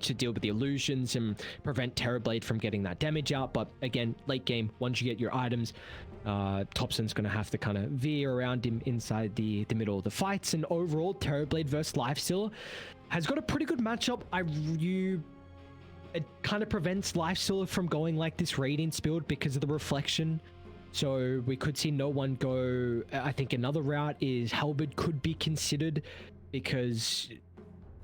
to deal with the illusions and prevent Terrorblade from getting that damage out. But again, late game, once you get your items, Topson's going to have to kind of veer around him inside the middle of the fights. And overall, Terrorblade versus Lifestealer has got a pretty good matchup. It kind of prevents Lifestealer from going like this Radiance build because of the reflection. So we could see no one go. I think another route is Halberd could be considered because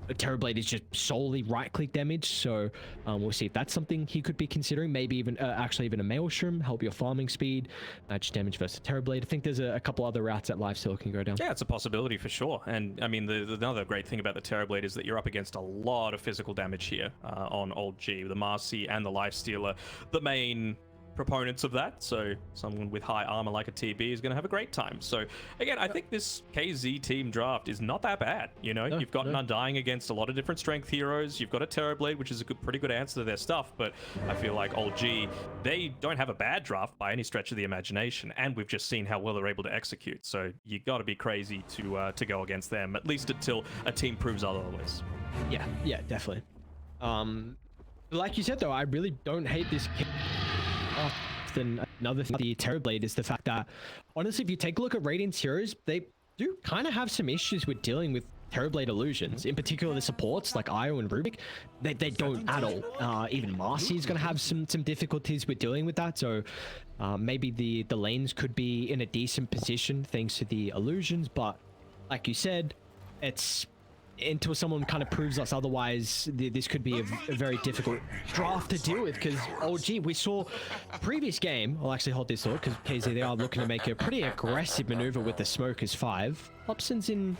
Terrorblade is just solely right-click damage. So we'll see if that's something he could be considering. Maybe even actually even a Maelstrom, help your farming speed, match damage versus Terrorblade. I think there's a couple other routes that Lifestealer can go down. Yeah, it's a possibility for sure. And I mean, another great thing about the Terrorblade is that you're up against a lot of physical damage here on Old G. The Marcy and the Lifestealer, the main proponents of that, so someone with high armor like a TB is going to have a great time. So again, I think this KZ team draft is not that bad. You know, you've got an Undying against a lot of different strength heroes. You've got a Terrorblade, which is a pretty good answer to their stuff, but I feel like Old G, they don't have a bad draft by any stretch of the imagination, and we've just seen how well they're able to execute. So you got to be crazy to go against them, at least until a team proves otherwise. Yeah, definitely. Like you said though, I really don't hate this kit. Then another thing, the Terrorblade, is the fact that honestly, if you take a look at Radiance heroes, they do kind of have some issues with dealing with Terrorblade illusions. In particular, the supports like Io and Rubik, they don't at all. Even Marcy is going to have some difficulties with dealing with that. So maybe the lanes could be in a decent position thanks to the illusions. But like you said, it's until someone kind of proves us otherwise, this could be a very difficult draft to deal with. Because OG, we saw previous game, I'll actually hold this thought because KZ, they are looking to make a pretty aggressive maneuver with the Smokers 5. Hobson's in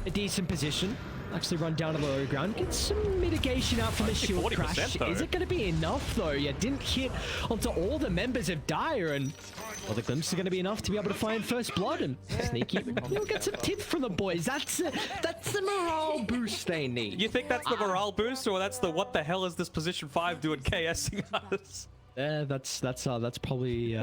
a decent position, actually run down to the low ground, get some mitigation out from the shield crash. Though. Is it going to be enough though? Yeah, didn't hit onto all the members of Dire, and well, the glimpse is going to be enough to be able to find first blood. And Sneaky, you'll get some tips from the boys. That's the morale boost they need. You think that's the morale boost, or that's the what the hell is this position 5 doing KSing us? That's probably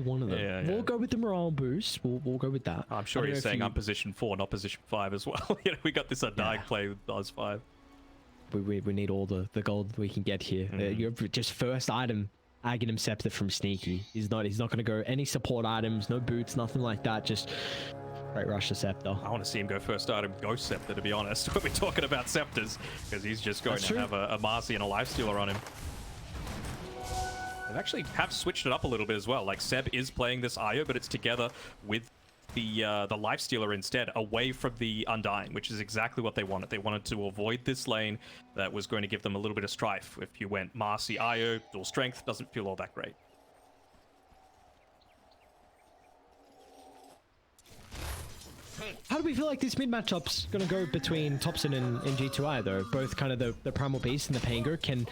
one of them. Yeah. We'll go with the morale boost. We'll go with that. I'm sure he's saying I'm position 4, not position 5 as well. You know, we got this Undying play with Oz 5. We need all the gold we can get here. You're just first item, Aghanim Scepter from Sneaky. He's not going to go any support items, no boots, nothing like that. Just Great Rush the Scepter. I want to see him go first item Ghost Scepter, to be honest, when we're talking about Scepters, because he's just going to have a Marcy and a Lifestealer on him. They actually have switched it up a little bit as well. Like, Seb is playing this Io, but it's together with the Lifestealer instead, away from the Undying, which is exactly what they wanted. They wanted to avoid this lane that was going to give them a little bit of strife. If you went Marcy, Io, dual strength, doesn't feel all that great. How do we feel like this mid matchup's gonna go between Topson and G2I though? Both kind of the Primal Beast and the Pango can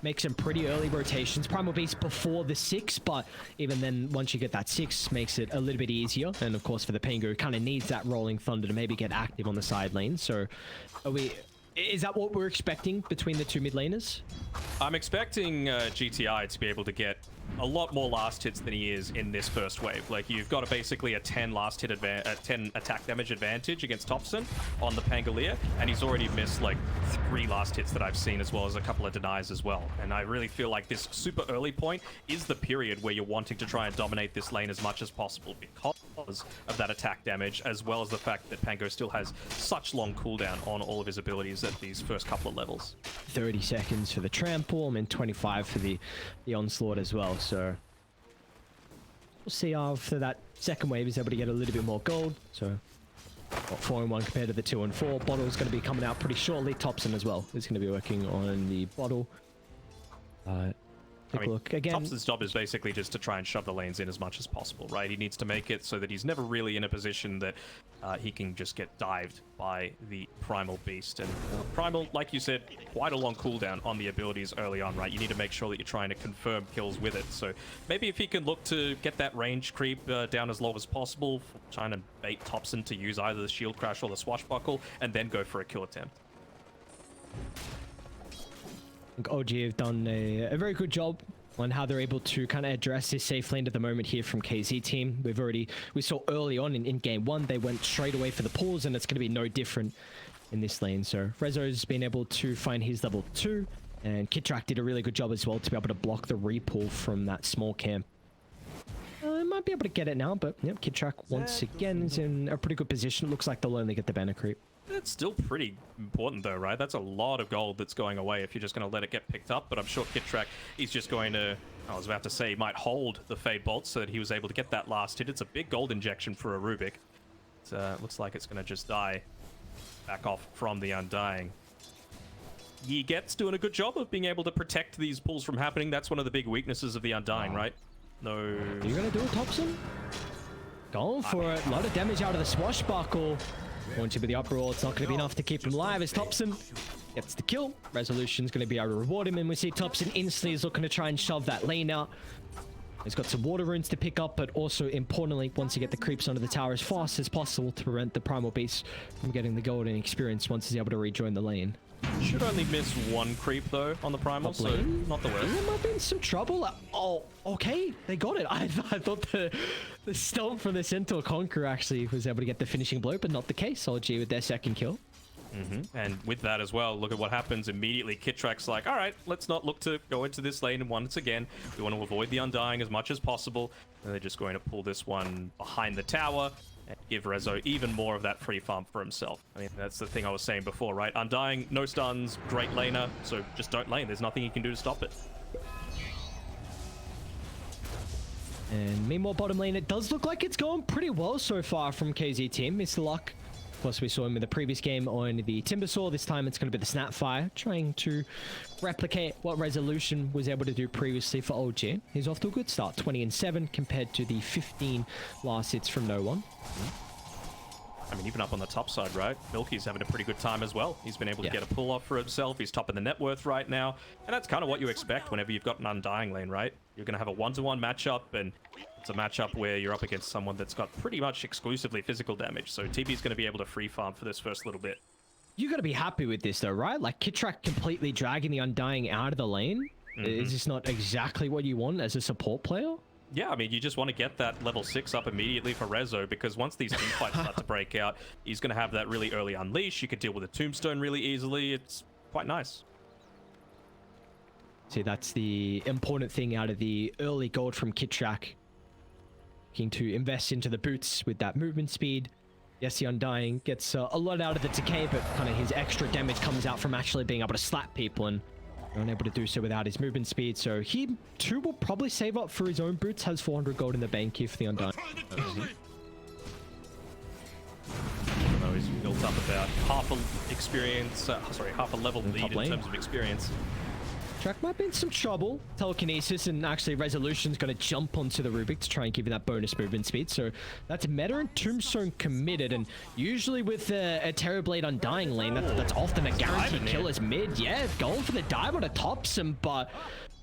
make some pretty early rotations. Primal Beast before the 6, but even then, once you get that 6, makes it a little bit easier. And of course, for the Pango, kind of needs that Rolling Thunder to maybe get active on the side lane. So, is that what we're expecting between the two mid laners? I'm expecting GTI to be able to get a lot more last hits than he is in this first wave. Like, you've got basically a 10 last hit 10 attack damage advantage against Topson on the Pangolier, and he's already missed like 3 last hits that I've seen, as well as a couple of denies as well. And I really feel like this super early point is the period where you're wanting to try and dominate this lane as much as possible because of that attack damage, as well as the fact that Pango still has such long cooldown on all of his abilities at these first couple of levels. 30 seconds for the trample and 25 for the onslaught as well. So we'll see after that second wave is able to get a little bit more gold. So 4 and 1 compared to the 2 and 4. Bottle's going to be coming out pretty shortly. Topson as well is going to be working on the bottle. Take a look again. Topson's job is basically just to try and shove the lanes in as much as possible, right? He needs to make it so that he's never really in a position that he can just get dived by the Primal Beast. And Primal, like you said, quite a long cooldown on the abilities early on, right? You need to make sure that you're trying to confirm kills with it. So maybe if he can look to get that range creep down as low as possible, trying to bait Topson to use either the Shield Crash or the Swashbuckle, and then go for a kill attempt. I think OG have done a very good job on how they're able to kind of address this safe lane at the moment here from KZ team. We saw early on in game 1, they went straight away for the pulls, and it's going to be no different in this lane. So Rezo's been able to find his level 2, and Kitrak did a really good job as well to be able to block the repull from that small camp. Might be able to get it now, but yep, Kitrak once again is in a pretty good position. Looks like they'll only get the banner creep. It's still pretty important though, right? That's a lot of gold that's going away if you're just going to let it get picked up. But I'm sure Kitrak, he's just going to, I was about to say, he might hold the Fade Bolt so that he was able to get that last hit. It's a big gold injection for a Rubik. It looks like it's going to just die back off from the Undying. Yiget's doing a good job of being able to protect these pulls from happening. That's one of the big weaknesses of the Undying, right? No. Are you going to do a Thompson? Going for it. A lot of damage out of the Swashbuckle. Going to be the uproar. It's not going to be enough to keep him alive as Thompson gets the kill. Resolution's going to be able to reward him, and we see Thompson instantly is looking to try and shove that lane out. He's got some water runes to pick up, but also importantly, once you get the creeps onto the tower as fast as possible to prevent the Primal Beast from getting the golden experience once he's able to rejoin the lane. Should only miss one creep though on the Primal, so not the worst. There might be in some trouble. Oh, okay, they got it. I thought the stomp from the Centaur Conqueror actually was able to get the finishing blow, but not the case. OG with their second kill. And with that as well, look at what happens immediately. Kitrak's like, all right, let's not look to go into this lane once again. We want to avoid the Undying as much as possible. And they're just going to pull this one behind the tower and give Rezo even more of that free farm for himself. I mean, that's the thing I was saying before, right? Undying, no stuns, great laner, so just don't lane. There's nothing you can do to stop it. And meanwhile, bottom lane, it does look like it's going pretty well so far from KZ team. Mr. Luck. Of course, we saw him in the previous game on the Timbersaw. This time it's going to be the Snapfire, trying to replicate what Resolution was able to do previously for OG. He's off to a good start, 20-7 compared to the 15 last hits from no one. I mean, even up on the top side, right? Milky's having a pretty good time as well. He's been able to get a pull off for himself. He's topping the net worth right now. And that's kind of what you expect whenever you've got an Undying lane, right? You're going to have a one-to-one matchup, and it's a matchup where you're up against someone that's got pretty much exclusively physical damage. So TB's going to be able to free farm for this first little bit. You got to be happy with this though, right? Like Kitrak completely dragging the Undying out of the lane. Is this not exactly what you want as a support player? Yeah, I mean, you just want to get that level 6 up immediately for Rezo, because once these team fights start to break out, he's going to have that really early unleash. You could deal with a tombstone really easily. It's quite nice. See, that's the important thing out of the early gold from Kitrak. Looking to invest into the boots with that movement speed. Yes, the Undying gets a lot out of the decay, but kind of his extra damage comes out from actually being able to slap people, and unable to do so without his movement speed. So he too will probably save up for his own boots. Has 400 gold in the bank here for the Undying. Although he's built up about half a level lead in terms of experience. Track might be in some trouble. Telekinesis, and actually Resolution's going to jump onto the Rubik to try and give you that bonus movement speed. So that's Meta and Tombstone committed, and usually with a Terrorblade Undying lane, that's often a guaranteed kill as mid. Yeah, going for the dive on a Thompson, but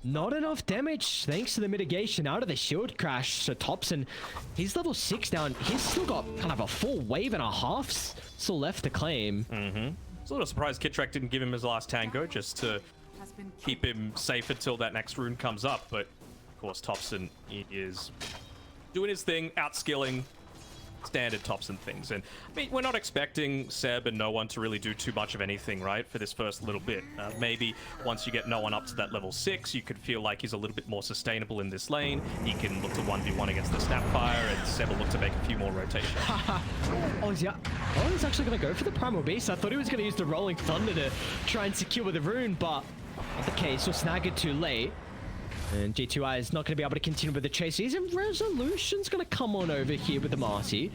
not enough damage thanks to the mitigation out of the shield crash. So Thompson, he's level 6 down. He's still got kind of a full wave and a half still left to claim. I was a little surprised Kitrak didn't give him his last tango just to keep him safe until that next rune comes up, but of course Thompson, he is doing his thing, outskilling standard Thompson things. And I mean, we're not expecting Seb and no one to really do too much of anything, right, for this first little bit. Maybe once you get no one up to that level 6, you could feel like he's a little bit more sustainable in this lane. He can look to 1v1 against the Snapfire, and Seb will look to make a few more rotations. He's actually going to go for the Primal Beast. I thought he was going to use the Rolling Thunder to try and secure the rune, but not the case. He'll snag it too late. And G2I is not going to be able to continue with the chase. Isn't Resolution's going to come on over here with the Marcy?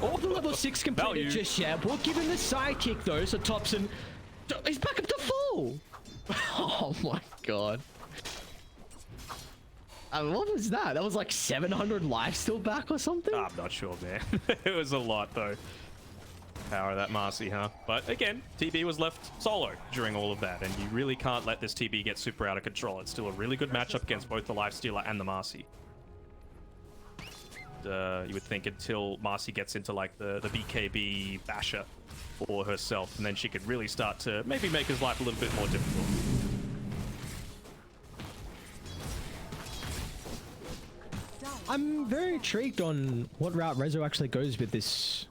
All the level 6 completed just yet. We'll give him the sidekick though, so Thompson, he's back up to full. Oh my god. What was that? That was like 700 life still back or something? I'm not sure, man. It was a lot though. Power of that Marcy, huh? But again, TB was left solo during all of that, and you really can't let this TB get super out of control. It's still a really good matchup against both the Lifestealer and the Marcy. You would think until Marcy gets into like the BKB basher for herself, and then she could really start to maybe make his life a little bit more difficult. I'm very intrigued on what route Rezo actually goes with this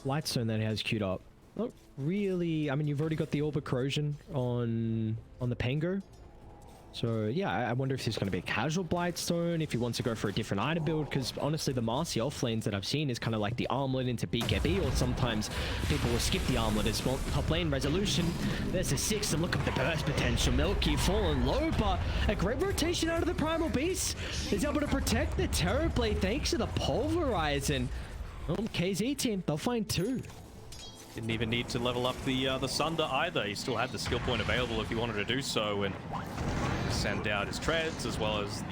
Light Zone that he has queued up. not really. I mean, you've already got the Orb of Corrosion on the Pango. So yeah, I wonder if there's going to be a casual Blightstone, if he wants to go for a different item build, because honestly the Marcy off lanes that I've seen is kind of like the armlet into BKB, or sometimes people will skip the armlet as well. Top lane Resolution, there's a 6, and look at the burst potential. Milky falling low, but a great rotation out of the Primal Beast is able to protect the Terrorblade thanks to the Pulverize, and KZ team, they'll find 2. Didn't even need to level up the Sunder either. He still had the skill point available if he wanted to do so, and send out his treads as well as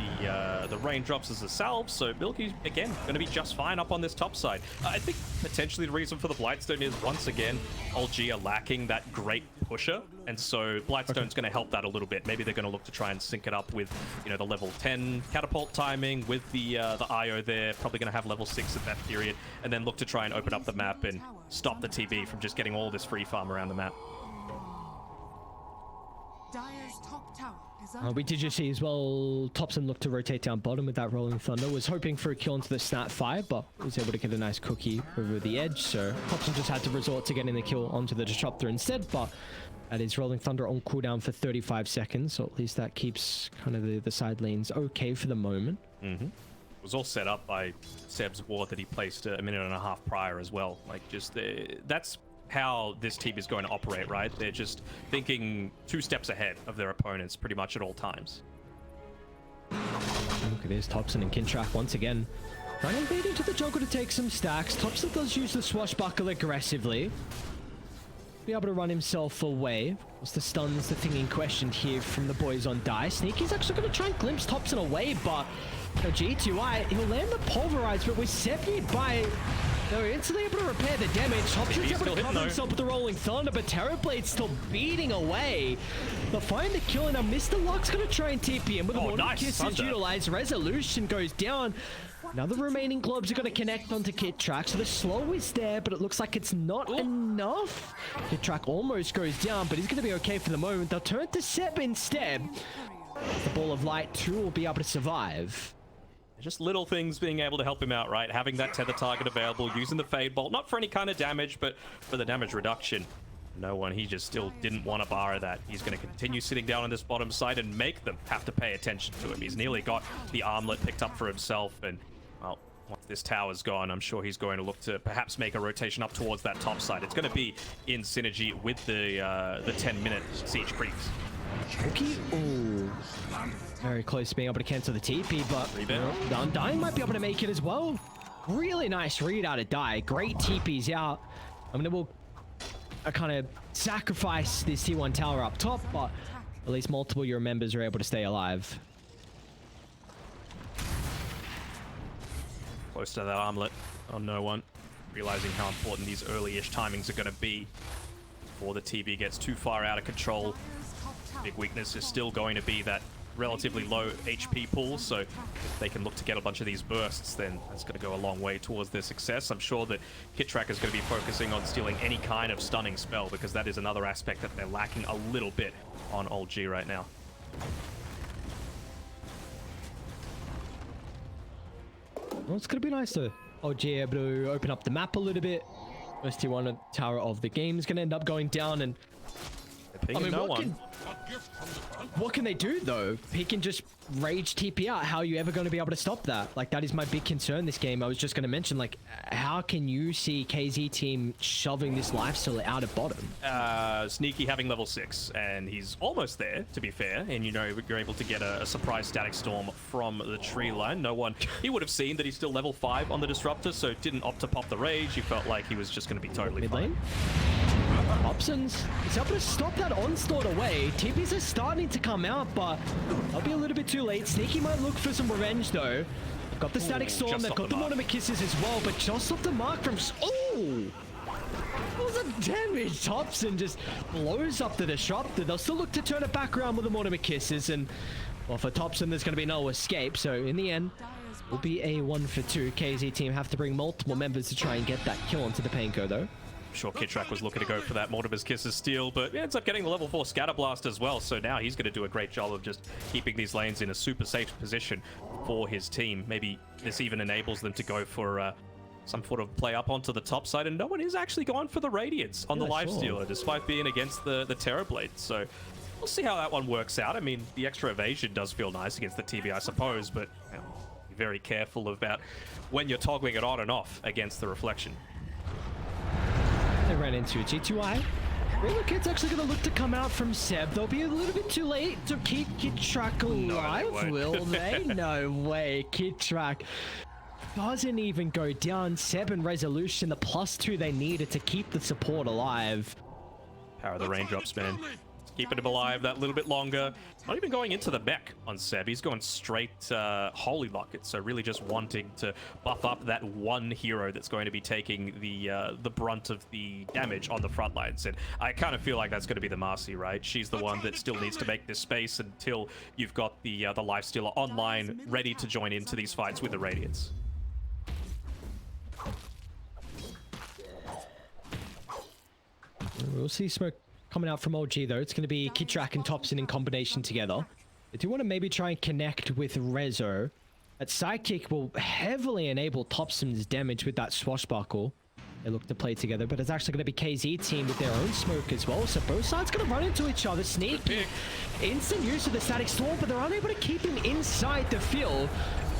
the raindrops as a salve. So Milky again going to be just fine up on this top side. I think potentially the reason for the Blightstone is once again OLG are lacking that great pusher, and so Blightstone's going to help that a little bit. Maybe they're going to look to try and sync it up with, you know, the level 10 catapult timing with the IO there. Probably going to have level 6 at that period, and then look to try and open up the map and stop the TB from just getting all this free farm around the map. Dire's top tower is We did just see as well, Topson looked to rotate down bottom with that Rolling Thunder. Was hoping for a kill into the Snapfire, but was able to get a nice cookie over the edge. So Topson just had to resort to getting the kill onto the Disruptor instead, but that is Rolling Thunder on cooldown for 35 seconds. So at least that keeps kind of the side lanes okay for the moment. Mm-hmm. It was all set up by Seb's ward that he placed a minute and a half prior as well. Like, just that's how this team is going to operate, right? They're just thinking 2 steps ahead of their opponents pretty much at all times. Look at this, Topson and Kintrak once again trying to invade into the jungle to take some stacks. Topson does use the Swashbuckle aggressively, be able to run himself away. What's the stuns, the thing in question here from the boys on Die. Sneaky's actually going to try and glimpse Topson away, but G2I, he'll land the Pulverize, but with Seppi by, they're instantly able to repair the damage. Topson's able to cover himself with the Rolling Thunder, but Terrorblade's still beating away. They'll find the kill, and now Mr. Luck's going to try and TP him with the Morning Kisses utilized. Resolution goes down. Now the remaining globes are going to connect onto Kit-Track, so the slow is there, but it looks like it's not enough. Kit-Track almost goes down, but he's going to be okay for the moment. They'll turn to Sep instead. The Ball of Light 2 will be able to survive. Just little things being able to help him out, right? Having that tether target available, using the Fade Bolt, not for any kind of damage, but for the damage reduction. No one, he just still didn't want to borrow that. He's going to continue sitting down on this bottom side and make them have to pay attention to him. He's nearly got the armlet picked up for himself, and well, once this tower's gone, I'm sure he's going to look to perhaps make a rotation up towards that top side. It's going to be in synergy with the 10-minute siege creeps. Okay. Ooh. Very close to being able to cancel the TP, but the Undying might be able to make it as well. Really nice read out of Die. Great TP's out. I mean, we'll kind of sacrifice this T1 tower up top, but at least multiple your members are able to stay alive. Close to that armlet on no one. Realizing how important these early-ish timings are going to be before the TB gets too far out of control. Big weakness is still going to be that relatively low HP pool, so if they can look to get a bunch of these bursts, then that's going to go a long way towards their success. I'm sure that Kit-Track is going to be focusing on stealing any kind of stunning spell, because that is another aspect that they're lacking a little bit on OLG right now. Well, it's going to be nice to OG able to open up the map a little bit. First T1 tower of the game is going to end up going down, and I mean, what can they do though? He can just rage TP out. How are you ever going to be able to stop that? Like, that is my big concern this game. I was just going to mention, like, how can you see KZ team shoving this lifesteal out of bottom? Sneaky having level 6, and he's almost there, to be fair. And you know, you're able to get a surprise static storm from the tree line. No one, he would have seen that he's still level 5 on the Disruptor, so didn't opt to pop the rage. He felt like he was just going to be totally fine. Options is able to stop that onslaught away. TPs are starting to come out, but they'll be a little bit too late. Sneaky might look for some revenge though. They've got the static storm, they've got the Mortimer Kisses as well, but just off the mark from... Oh! What was the damage? Topson just blows up the Disruptor. They'll still look to turn it back around with the Mortimer Kisses, and well, for Topson there's going to be no escape, so in the end will be a 1 for 2. KZ team have to bring multiple members to try and get that kill onto the Panko though. Sure, Kit-Track was looking to go for that Mortimer's Kisses steal, but ends up getting the level 4 Scatterblast as well, so now he's going to do a great job of just keeping these lanes in a super safe position for his team. Maybe this even enables them to go for some sort of play up onto the top side, and no one is actually going for the Radiance on the Lifestealer, despite being against the Terrorblade. So we'll see how that one works out. I mean, the extra evasion does feel nice against the TB, I suppose, but be very careful about when you're toggling it on and off against the reflection. They ran into a G2I. Relocat's actually going to look to come out from Seb. They'll be a little bit too late to keep Kid Track alive, will they? No way. Kid Track doesn't even go down. Seb and Resolution, the +2 they needed to keep the support alive. Power of the raindrops, man. Keeping him alive that little bit longer. Not even going into the mech on Seb. He's going straight Holy Locket. So really just wanting to buff up that one hero that's going to be taking the brunt of the damage on the front lines. And I kind of feel like that's going to be the Marcy, right? She's the one that still needs to make this space until you've got the Lifestealer online, ready to join into these fights with the Radiance. We'll see smoke coming out from OG though. It's going to be Kitrak and Topson in combination together. I do want to maybe try and connect with Rezo. That sidekick will heavily enable Topson's damage with that swashbuckle. They look to play together, but it's actually going to be KZ team with their own smoke as well. So both sides going to run into each other. Sneaky. Instant use of the static storm, but they're unable to keep him inside the field.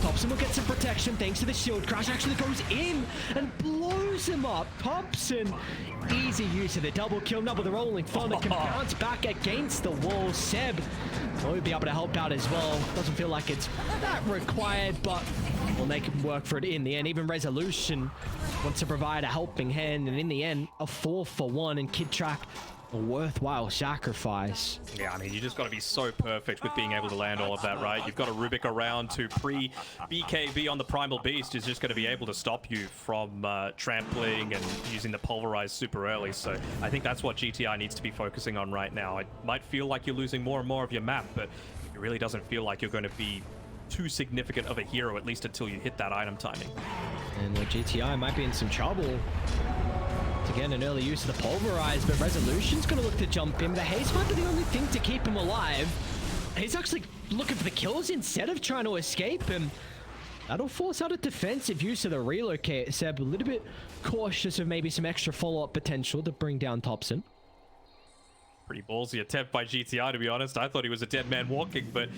Topson will get some protection thanks to the shield. Crash actually goes in and blows him up. Topson, easy use of the double kill. Number the rolling thunder can bounce back against the wall. Seb will be able to help out as well. Doesn't feel like it's that required, but we'll make him work for it in the end. Even Resolution wants to provide a helping hand, and in the end, a 4-for-1, and Kid Track, a worthwhile sacrifice. Yeah, I mean, you just got to be so perfect with being able to land all of that, right? You've got a Rubik around to pre-BKB on the Primal Beast is just going to be able to stop you from trampling and using the Pulverize super early. So I think that's what GTI needs to be focusing on right now. It might feel like you're losing more and more of your map, but it really doesn't feel like you're going to be too significant of a hero, at least until you hit that item timing. And GTI might be in some trouble. Again, an early use of the Pulverize, but Resolution's going to look to jump in. The haze might be the only thing to keep him alive. He's actually looking for the kills instead of trying to escape him. That'll force out a defensive use of the relocate. Seb a little bit cautious of maybe some extra follow-up potential to bring down Topson. Pretty ballsy attempt by GTI, to be honest. I thought he was a dead man walking, but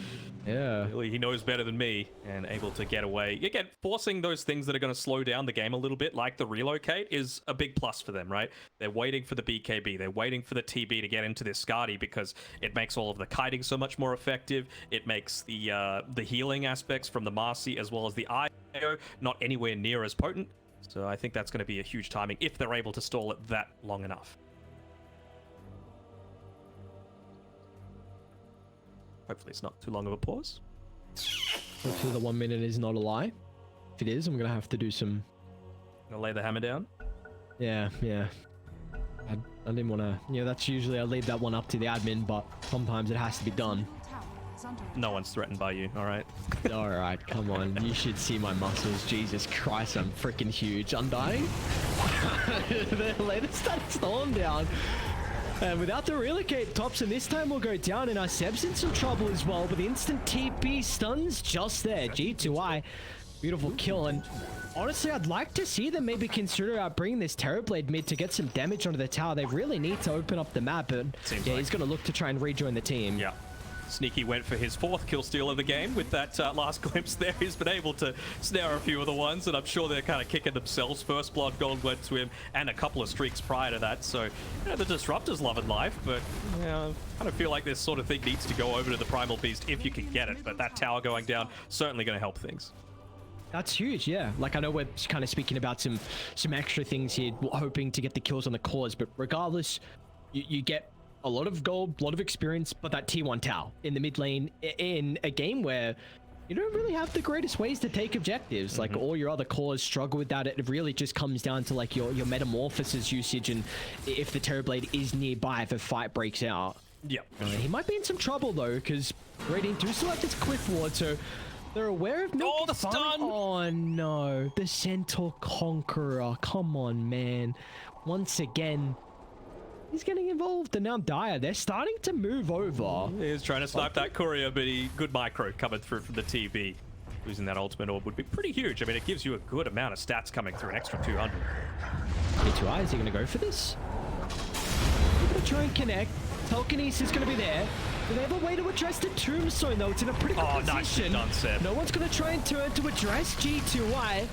yeah, really, he knows better than me and able to get away. Again, forcing those things that are going to slow down the game a little bit, like the relocate, is a big plus for them, right? They're waiting for the BKB. They're waiting for the TB to get into this Skadi because it makes all of the kiting so much more effective. It makes the healing aspects from the Marcy as well as the IO not anywhere near as potent. So I think that's going to be a huge timing if they're able to stall it that long enough. Hopefully it's not too long of a pause. Hopefully the 1 minute is not a lie. If it is, I'm gonna have to do some... Gonna lay the hammer down? Yeah. I didn't want to... You know, that's usually I leave that one up to the admin, but sometimes it has to be done. No one's threatened by you, alright? Alright, come on. You should see my muscles. Jesus Christ, I'm freaking huge. Undying? The latest that storm down. And without the relocate, Topson this time will go down, and our Seb's in some trouble as well, but the instant TP stuns just there. G2I, beautiful kill, and honestly, I'd like to see them maybe consider out bringing this Terrorblade mid to get some damage onto the tower. They really need to open up the map, and yeah, he's going to look to try and rejoin the team. Yeah. Sneaky went for his 4th kill steal of the game with that last glimpse there. He's been able to snare a few of the ones, and I'm sure they're kind of kicking themselves. First blood gold went to him, and a couple of streaks prior to that. So, you know, the Disruptor's loving life, but you know, I kind of feel like this sort of thing needs to go over to the Primal Beast if you can get it. But that tower going down, certainly going to help things. That's huge, yeah. Like, I know we're kind of speaking about some extra things here, hoping to get the kills on the cause, but regardless, you get a lot of gold, a lot of experience, but that T1 tower in the mid lane in a game where you don't really have the greatest ways to take objectives. Like, all your other cores struggle with that. It really just comes down to like your Metamorphosis usage, and if the Terrorblade is nearby if a fight breaks out. Yeah. He might be in some trouble though, because Radiant do still have this Cliff Ward, so they're aware of Oh, the stun! Oh no, the Centaur Conqueror. Come on, man. Once again, he's getting involved, and now Dire, they're starting to move over. He was trying to snipe that courier, but good micro coming through from the TB. Losing that ultimate orb would be pretty huge. I mean, it gives you a good amount of stats coming through, an extra 200. P2I, is he going to go for this? He's going to try and connect. Telekinesis is going to be there. Do they have a way to address the tombstone, though? It's in a pretty good position. Nicely done, Seb. No one's going to try and turn to address G2I.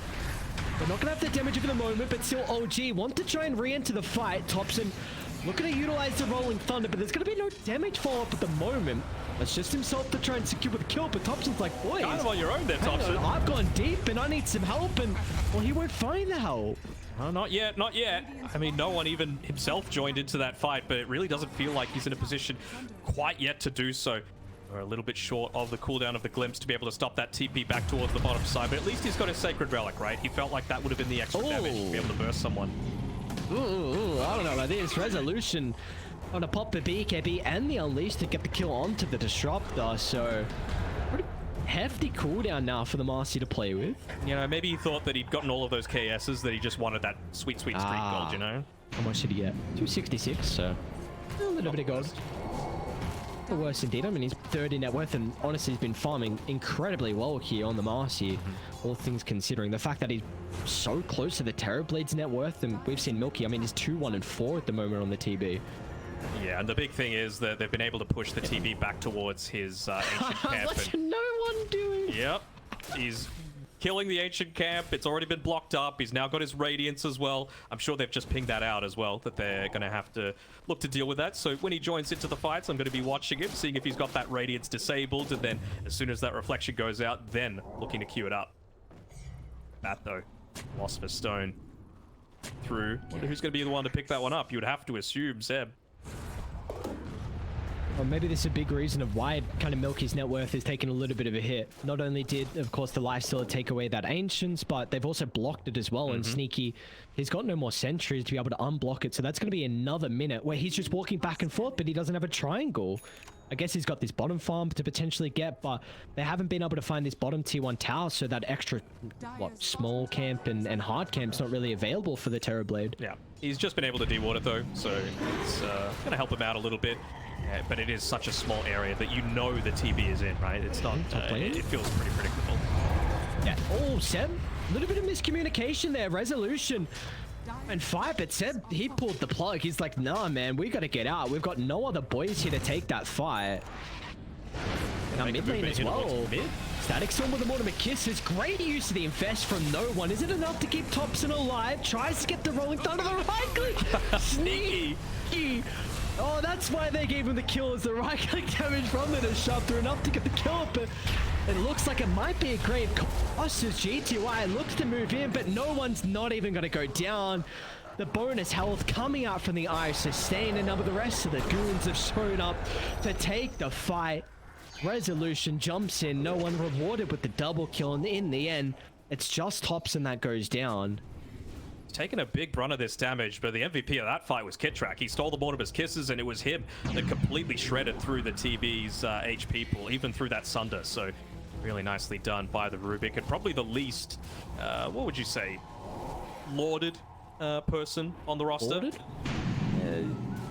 They're not going to have the damage for the moment, but still OG want to try and re-enter the fight. Thompson looking to utilize the Rolling Thunder, but there's going to be no damage follow-up at the moment. It's just himself to try and secure the kill, but Thompson's like, boys, Kind of on your own there, Thompson. I've gone deep and I need some help, and well, he won't find the help. Oh, not yet, not yet. I mean, no one even himself joined into that fight, but it really doesn't feel like he's in a position quite yet to do so. We're a little bit short of the cooldown of the glimpse to be able to stop that TP back towards the bottom side, but at least he's got his Sacred Relic, right? He felt like that would have been the extra damage to be able to burst someone. Ooh, I don't know about this. Resolution on a pop the BKB and the Unleash to get the kill onto the Disruptor, so pretty hefty cooldown now for the Marcy to play with. You know, maybe he thought that he'd gotten all of those KSs, that he just wanted that sweet, sweet streak gold, you know? How much did he get? 266, so a little bit of gold. The worst indeed. I mean, he's 30 net worth, and honestly, he's been farming incredibly well here on the Marcy, all things considering. The fact that he's so close to the Terrorblade's net worth, and we've seen Milky, I mean, he's 2-1-4 at the moment on the TB. Yeah, and the big thing is that they've been able to push the TB back towards his ancient camp. What's no one doing? Yep, he's killing the ancient camp. It's already been blocked up. He's now got his Radiance as well. I'm sure they've just pinged that out as well, that they're going to have to look to deal with that. So when he joins into the fights, I'm going to be watching him, seeing if he's got that Radiance disabled, and then as soon as that reflection goes out, then looking to queue it up. That though, Philosopher's Stone through. Wonder who's going to be the one to pick that one up. You would have to assume Zeb. Well, maybe this is a big reason of why kind of Milky's net worth is taking a little bit of a hit. Not only did, of course, the Lifestealer take away that Ancients, but they've also blocked it as well. And Sneaky, he's got no more sentries to be able to unblock it. So that's going to be another minute where he's just walking back and forth, but he doesn't have a triangle. I guess he's got this bottom farm to potentially get, but they haven't been able to find this bottom tier 1 tower, so that extra, what, small camp and hard camp's not really available for the Terrorblade. Yeah, he's just been able to dewater it though, so it's going to help him out a little bit. But it is such a small area that you know the TB is in, right? It's not, it feels pretty predictable. Yeah. Oh, Seb, a little bit of miscommunication there. Resolution and fight, but Seb, he pulled the plug. He's like, nah, man, we got to get out. We've got no other boys here to take that fight. Now mid lane as well. Static Storm with the Mortimer Kisses. Great use of the Infest from no one. Is it enough to keep Thompson alive? Tries to get the Rolling Thunder, the right click. Sneaky. Oh, that's why they gave him the kill, as the right click damage from the disruptor enough to get the kill, but it looks like it might be a great cost as G2I looks to move in, but no one's not even going to go down. The bonus health coming out from the Eye Sustain, and now the rest of the goons have shown up to take the fight. Resolution jumps in, no one rewarded with the double kill, and in the end, it's just Thompson that goes down. Taking a big brunt of this damage, but the MVP of that fight was Kitrak. He stole the Mortimer's Kisses, and it was him that completely shredded through the TB's HP pool, even through that Sunder. So really nicely done by the Rubik, and probably the least, what would you say, lauded person on the roster? Lauded?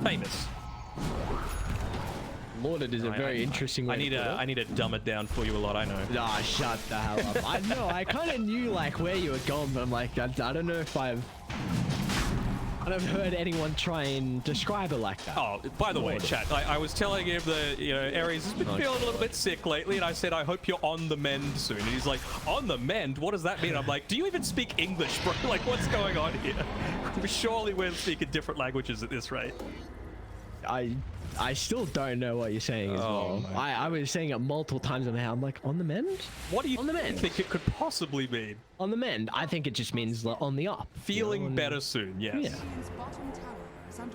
Famous. Lauded is a very interesting way. I need to dumb it down for you a lot, I know. Ah, shut the hell up. I know, I kind of knew like where you were going, but I'm like, I don't know if I've heard anyone try and describe it like that. Oh, by the way, chat, I was telling him that, you know, Aries has been feeling a little bit sick lately, and I said, I hope you're on the mend soon. And he's like, on the mend? What does that mean? I'm like, do you even speak English, bro? Like, what's going on here? Surely we're speaking different languages at this rate. I still don't know what you're saying as well. I was saying it multiple times on the how I'm like, on the mend? What do you think it could possibly mean? On the mend, I think it just means on the up. Feeling better soon, yes. Yeah.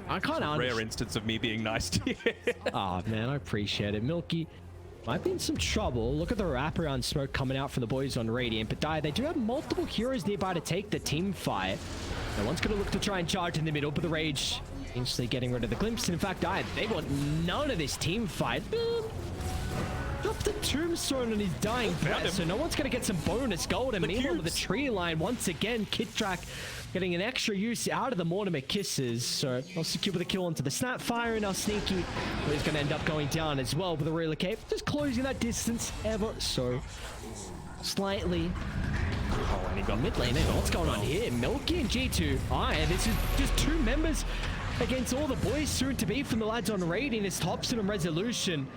I can't understand. Rare instance of me being nice to you. Oh man, I appreciate it. Milky might be in some trouble. Look at the wraparound smoke coming out from the boys on Radiant, but they do have multiple heroes nearby to take the team fight. No one's going to look to try and charge in the middle, but the Rage instantly getting rid of the glimpse. In fact, they want none of this team fight. Drop the tombstone on his dying breath, so no one's going to get some bonus gold. I mean, even on the tree line, once again, Kitrak getting an extra use out of the Mortimer Kisses. So I'll secure with a kill onto the Snapfire, and now Sneaky, who's going to end up going down as well with a relocate. Just closing that distance ever so slightly. Oh, and he got Mid lane, what's going on here? Milky and G2. And this is just two members against all the boys soon to be from the lads on raiding. It's Thompson and Resolution.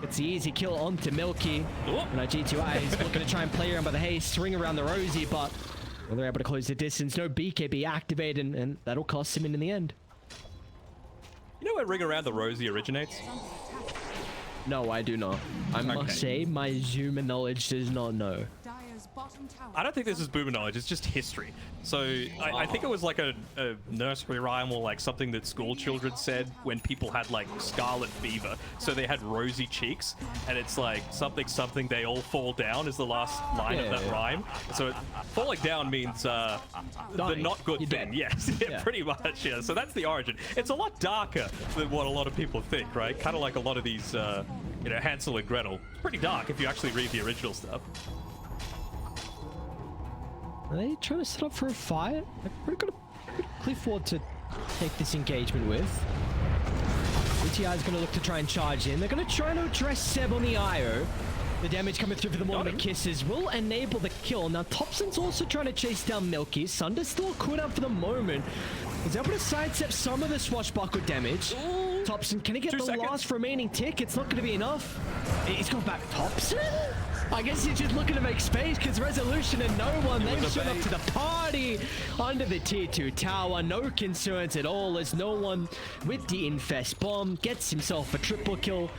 It's the easy kill onto Milky. And G2 is looking to try and play around by the haze, swing around the Rosie, but well, they're able to close the distance. No BKB activated, and that'll cost him in the end. You know where Ring Around the Rosie originates? No, I do not. I must say, my Zoomer knowledge does not know. Dire's bottom tower. I don't think this is boomer knowledge, it's just history. So I think it was like a nursery rhyme or like something that school children said when people had like scarlet fever. So they had rosy cheeks, and it's like something they all fall down is the last line of that rhyme. So falling down means the not good You're thing. dead. Yes, yeah, pretty much. Yeah. So that's the origin. It's a lot darker than what a lot of people think, right? Kind of like a lot of these, you know, Hansel and Gretel. Pretty dark if you actually read the original stuff. Are they trying to set up for a fight? We've got a Clifford to take this engagement with. BTI is going to look to try and charge in. They're going to try to address Seb on the IO. The damage coming through for the Mortimer Kisses will enable the kill. Now, Thompson's also trying to chase down Milky. Sunder's still a cooldown for the moment. He's able to sidestep some of the swashbuckle damage. Thompson, can he get the last remaining tick? It's not going to be enough. He's gone back. Thompson? I guess he's just looking to make space because Resolution and no one, they've shown up to the party under the tier 2 tower. No concerns at all as no one with the Infest bomb gets himself a triple kill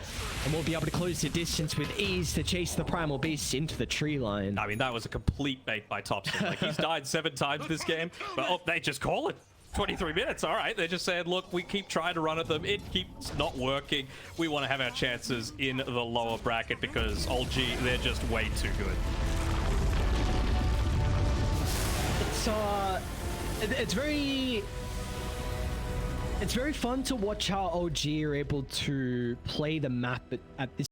and will be able to close the distance with ease to chase the Primal Beast into the tree line. I mean, that was a complete bait by Thompson. Like, he's died 7 times this game, but oh, they just call it. 23 minutes, all right. They're just saying, look, we keep trying to run at them. It keeps not working. We want to have our chances in the lower bracket because old G, they're just way too good. It's very fun to watch how OG are able to play the map at this